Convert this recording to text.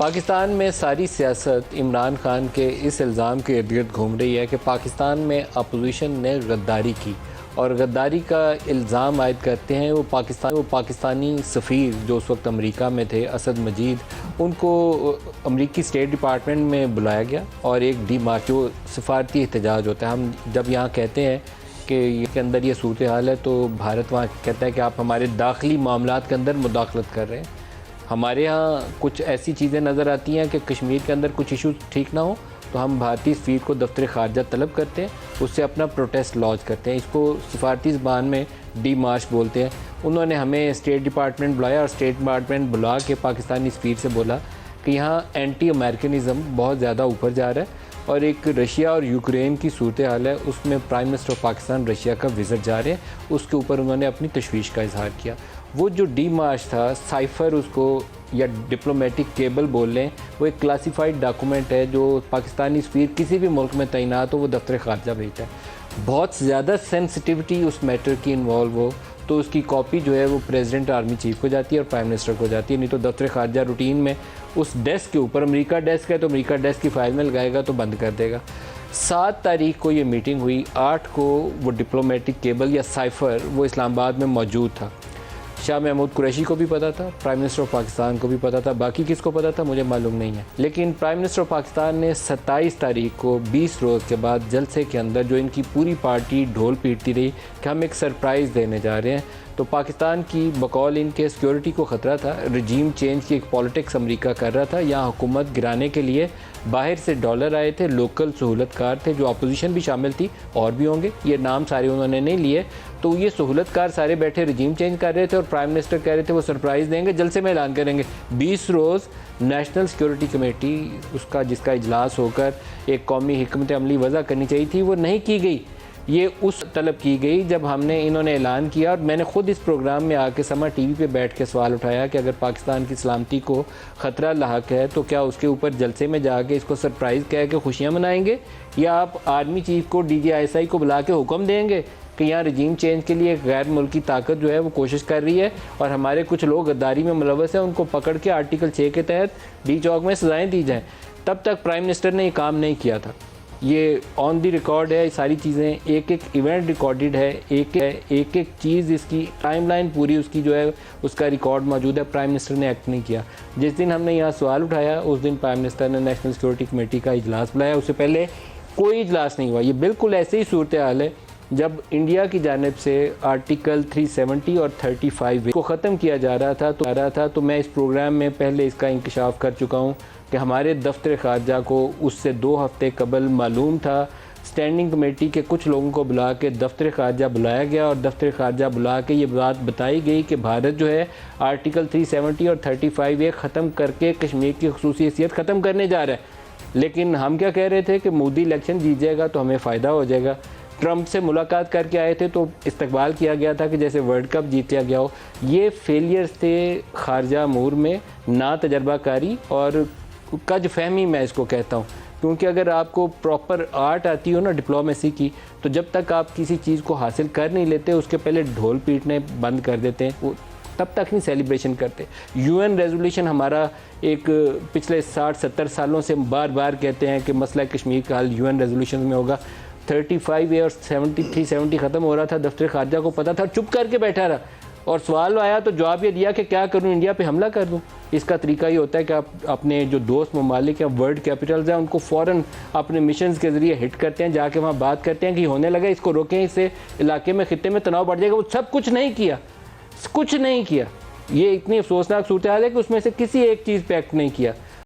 पाकिस्तान में सारी सियासत इमरान खान के इस इल्ज़ाम के इर्द गिर्द घूम रही है कि पाकिस्तान में अपोजिशन ने गद्दारी की और गद्दारी का इल्ज़ाम आयद करते हैं वो पाकिस्तानी सफ़ीर जो उस वक्त अमेरिका में थे असद मजीद, उनको अमेरिकी स्टेट डिपार्टमेंट में बुलाया गया और एक डी मार्च जो सफारती एहतजाज होता है। हम जब यहाँ कहते हैं कि ये के अंदर ये सूरत हाल है तो भारत वहाँ कहता है कि आप हमारे दाखिली मामलात के अंदर मुदाखलत कर रहे हैं। हमारे यहाँ कुछ ऐसी चीज़ें नज़र आती हैं कि कश्मीर के अंदर कुछ इशू ठीक ना हो तो हम भारतीय सफ़ीर को दफ्तर ख़ारजा तलब करते हैं, उससे अपना प्रोटेस्ट लॉन्च करते हैं। इसको सफारती ज़बान में डी मार्च बोलते हैं। उन्होंने हमें स्टेट डिपार्टमेंट बुलाया और स्टेट डिपार्टमेंट बुला के पाकिस्तानी सफ़ीर से बोला कि यहाँ एंटी अमेरिकनिज़म बहुत ज़्यादा ऊपर जा रहा है और एक रशिया और यूक्रेन की सूरत हाल है, उसमें prime minister of Pakistan Russia का विज़िट जा रहे हैं, उसके ऊपर उन्होंने अपनी तशवीश का इजहार किया। वो जो डी मार्च था, साइफ़र उसको या डिप्लोमेटिक केबल बोल लें, वो एक क्लासिफाइड डॉक्यूमेंट है जो पाकिस्तानी सफ़ीर किसी भी मुल्क में तैनात हो वो दफ्तर ख़ारजा भेजता है। बहुत ज़्यादा सेंसिटिविटी उस मैटर की इन्वॉल्व हो तो उसकी कॉपी जो है वो प्रेसिडेंट आर्मी चीफ को जाती है और प्राइम मिनिस्टर को जाती है, नहीं तो दफ्तर ख़ारजा रूटीन में उस डेस्क के ऊपर अमेरिका डेस्क है तो अमेरिका डेस्क की फ़ाइल में लगाएगा तो बंद कर देगा। 7 तारीख को ये मीटिंग हुई, 8 को वो डिप्लोमेटिक केबल या साइफ़र वो इस्लामाबाद में मौजूद था। शाह महमूद कुरैशी को भी पता था, प्राइम मिनिस्टर ऑफ पाकिस्तान को भी पता था, बाकी किसको पता था मुझे मालूम नहीं है। लेकिन प्राइम मिनिस्टर ऑफ पाकिस्तान ने 27 तारीख को 20 रोज़ के बाद जलसे के अंदर जो इनकी पूरी पार्टी ढोल पीटती रही कि हम एक सरप्राइज़ देने जा रहे हैं, तो पाकिस्तान की बकौल इनके सिक्योरिटी को ख़तरा था, रजीम चेंज की एक पॉलिटिक्स अमेरिका कर रहा था, यहाँ हुकूमत गिराने के लिए बाहर से डॉलर आए थे, लोकल सहूलतकार थे जो अपोजिशन भी शामिल थी और भी होंगे, ये नाम सारे उन्होंने नहीं लिए। तो ये सहूलतकार सारे बैठे रजीम चेंज कर रहे थे और प्राइम मिनिस्टर कह रहे थे वो सरप्राइज़ देंगे, जलसे में ऐलान करेंगे। 20 रोज़ नेशनल सिक्योरिटी कमेटी उसका जिसका इजलास होकर एक कौमी हिकमत अमली वज़ा करनी चाहिए थी वो नहीं की गई। ये उस तलब की गई जब इन्होंने ऐलान किया और मैंने ख़ुद इस प्रोग्राम में आके समा टीवी पे बैठ के सवाल उठाया कि अगर पाकिस्तान की सलामती को ख़तरा लाहक है तो क्या उसके ऊपर जलसे में जाके इसको सरप्राइज़ कह के खुशियाँ मनाएंगे या आप आर्मी चीफ को DGISI को बुला के हुक्म देंगे कि यहाँ रजीम चेंज के लिए गैर मुल्की ताकत जो है वो कोशिश कर रही है और हमारे कुछ लोग गद्दारी में मुलव्वस हैं, उनको पकड़ के आर्टिकल 6 के तहत डी चौक में सज़ाएँ दी जाएँ। तब तक प्राइम मिनिस्टर ने ये काम नहीं किया था। ये ऑन दी रिकॉर्ड है, सारी चीज़ें, एक एक इवेंट रिकॉर्डेड है, एक एक चीज़ इसकी टाइमलाइन पूरी उसकी जो है उसका रिकॉर्ड मौजूद है। प्राइम मिनिस्टर ने एक्ट नहीं किया। जिस दिन हमने यहाँ सवाल उठाया उस दिन प्राइम मिनिस्टर ने नेशनल सिक्योरिटी कमेटी का इजलास बुलाया, उससे पहले कोई इजलास नहीं हुआ। ये बिल्कुल ऐसे ही सूरत हाल है जब इंडिया की जानिब से आर्टिकल 370 और 35 को ख़त्म किया जा रहा था तो मैं इस प्रोग्राम में पहले इसका इंकशाफ कर चुका हूँ कि हमारे दफ्तर ख़ारजा को उससे 2 हफ़्ते कबल मालूम था। स्टैंडिंग कमेटी के कुछ लोगों को बुला के दफ्तर ख़ारजा बुलाया गया और दफ्तर ख़ारजा बुला के ये बात बताई गई कि भारत जो है आर्टिकल 370 और 35 ख़त्म करके कश्मीर की ख़ुसूसी हैसियत ख़त्म करने जा रहा है। लेकिन हम क्या कह रहे थे कि मोदी इलेक्शन जीत जाएगा तो हमें फ़ायदा हो जाएगा। ट्रंप से मुलाकात करके आए थे तो इस्तकबाल किया गया था कि जैसे वर्ल्ड कप जीत लिया गया हो। ये फेलियर्स थे ख़ारजा अमूर में, ना तजर्बाकारी और कज फहमी मैं इसको कहता हूँ, क्योंकि अगर आपको प्रॉपर आर्ट आती हो ना डिप्लोमेसी की तो जब तक आप किसी चीज़ को हासिल कर नहीं लेते उसके पहले ढोल पीटने बंद कर देते हैं, वो तब तक नहीं सेलिब्रेशन करते। UN रेजोल्यूशन हमारा एक पिछले 60-70 सालों से बार बार कहते हैं कि मसला कश्मीर का हल UN रेजोल्यूशन में होगा। 35 और 73-70 ख़त्म हो रहा था, दफ्तर ख़ारजा को पता था, चुप करके बैठा रहा और सवाल आया तो जवाब ये दिया कि क्या करूं, इंडिया पे हमला कर दूं। इसका तरीका ये होता है कि आप अपने जो दोस्त ममालिक या वर्ल्ड कैपिटल्स हैं उनको फ़ौरन अपने मिशंस के ज़रिए हिट करते हैं, जाके वहाँ बात करते हैं कि होने लगा, इसको रोकें, इससे इलाके में खित्ते में तनाव बढ़ जाएगा। वो सब कुछ नहीं किया, कुछ नहीं किया। ये इतनी अफसोसनाक सूरत हाल है कि उसमें से किसी एक चीज़ पे एक्ट नहीं किया।